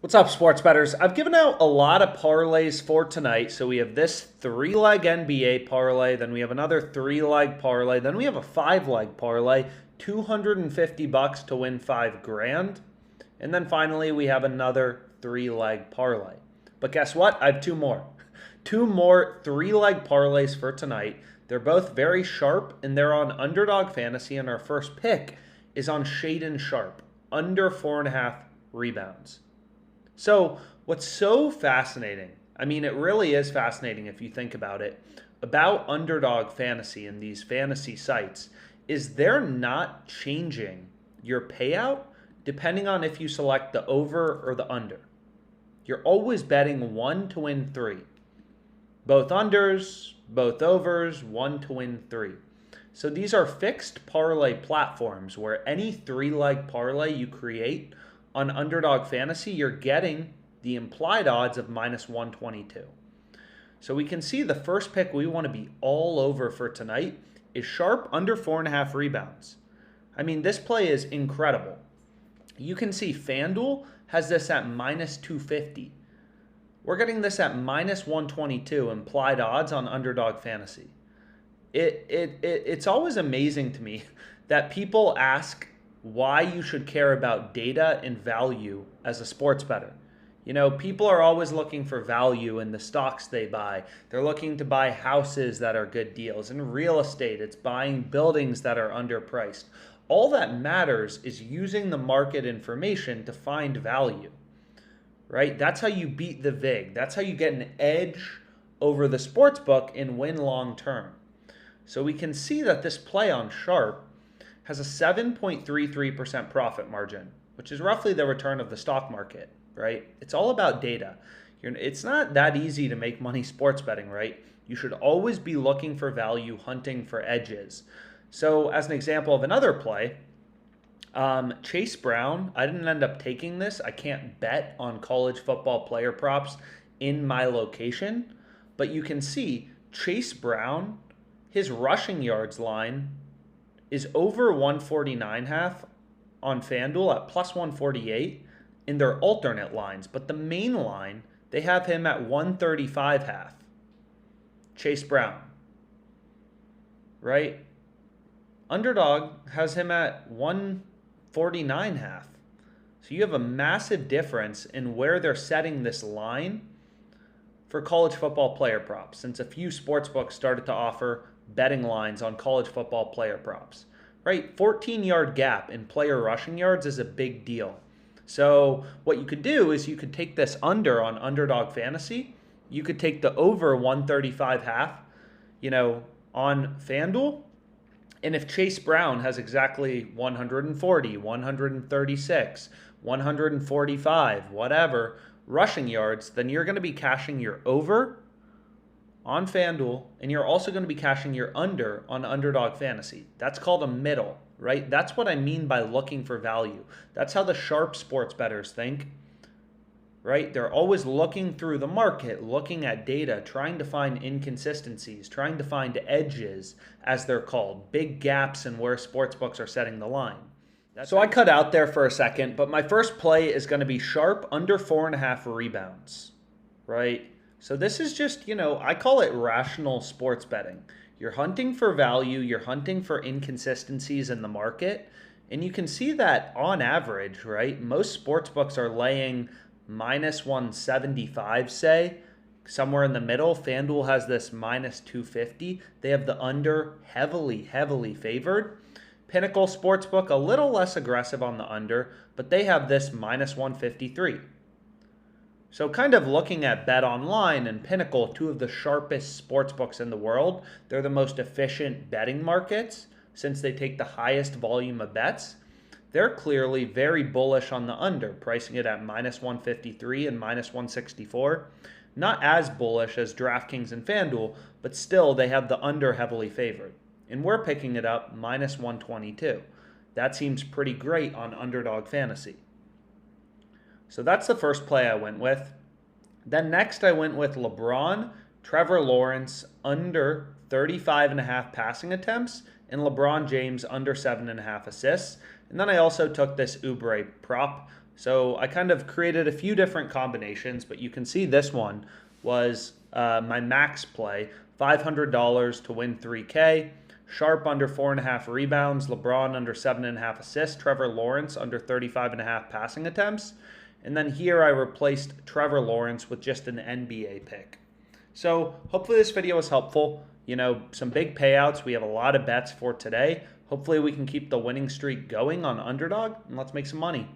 What's up, sports bettors? I've given out a lot of parlays for tonight. So we have this 3-leg NBA parlay, then we have another 3-leg parlay, then we have a 5-leg parlay, $250 to win 5 grand. And then finally we have another 3-leg parlay. But guess what? I have two more. Two more 3-leg parlays for tonight. They're both very sharp and they're on Underdog Fantasy, and our first pick is on Shaedon Sharpe, under 4.5 rebounds. So what's so fascinating, I mean, it really is fascinating if you think about it, about Underdog Fantasy and these fantasy sites, is they're not changing your payout depending on if you select the over or the under. You're always betting 1 to win 3. Both unders, both overs, 1 to win 3. So these are fixed parlay platforms where any 3-leg parlay you create on Underdog Fantasy, you're getting the implied odds of minus 122. So we can see the first pick we want to be all over for tonight is Sharpe under 4.5 rebounds. I mean, this play is incredible. You can see FanDuel has this at minus 250. We're getting this at minus 122 implied odds on Underdog Fantasy. It's always amazing to me that people ask why you should care about data and value as a sports bettor. You know, people are always looking for value in the stocks they buy. They're looking to buy houses that are good deals. In real estate, it's buying buildings that are underpriced. All that matters is using the market information to find value, right? That's how you beat the VIG. That's how you get an edge over the sports book and win long term. So we can see that this play on Sharpe has a 7.33% profit margin, which is roughly the return of the stock market, right? It's all about data. It's not that easy to make money sports betting, right? You should always be looking for value, hunting for edges. So as an example of another play, Chase Brown, I didn't end up taking this. I can't bet on college football player props in my location, but you can see Chase Brown, his rushing yards line is over 149.5 on FanDuel at plus 148 in their alternate lines. But the main line, they have him at 135.5. Chase Brown, right? Underdog has him at 149.5. So you have a massive difference in where they're setting this line for college football player props, since a few sportsbooks started to offer betting lines on college football player props, right? 14-yard gap in player rushing yards is a big deal. So what you could do is you could take this under on Underdog Fantasy. You could take the over 135.5, on FanDuel. And if Chase Brown has exactly 140, 136, 145, whatever rushing yards, then you're going to be cashing your over on FanDuel, and you're also going to be cashing your under on Underdog Fantasy. That's called a middle, right? That's what I mean by looking for value. That's how the sharp sports bettors think, right? They're always looking through the market, looking at data, trying to find inconsistencies, trying to find edges, as they're called, big gaps in where sportsbooks are setting the line. So I cut out there for a second, but my first play is going to be Sharpe under 4.5 rebounds, right? So this is just, I call it rational sports betting. You're hunting for value, you're hunting for inconsistencies in the market, and you can see that on average, right? Most sports books are laying minus 175, say, somewhere in the middle. FanDuel has this minus 250. They have the under heavily favored. Pinnacle Sportsbook, a little less aggressive on the under, but they have this minus 153. So kind of looking at Bet Online and Pinnacle, two of the sharpest sports books in the world, they're the most efficient betting markets since they take the highest volume of bets. They're clearly very bullish on the under, pricing it at minus 153 and minus 164. Not as bullish as DraftKings and FanDuel, but still they have the under heavily favored. And we're picking it up minus 122. That seems pretty great on Underdog Fantasy. So that's the first play I went with. Then next I went with LeBron, Trevor Lawrence under 35.5 passing attempts, and LeBron James under 7.5 assists. And then I also took this Oubre prop, So I kind of created a few different combinations, but you can see this one was my max play, $500 to win 3K. Sharp under 4.5 rebounds, LeBron under 7.5 assists, Trevor Lawrence under 35.5 passing attempts. And then here I replaced Trevor Lawrence with just an NBA pick. So hopefully this video was helpful. You know, some big payouts. We have a lot of bets for today. Hopefully we can keep the winning streak going on Underdog, and let's make some money.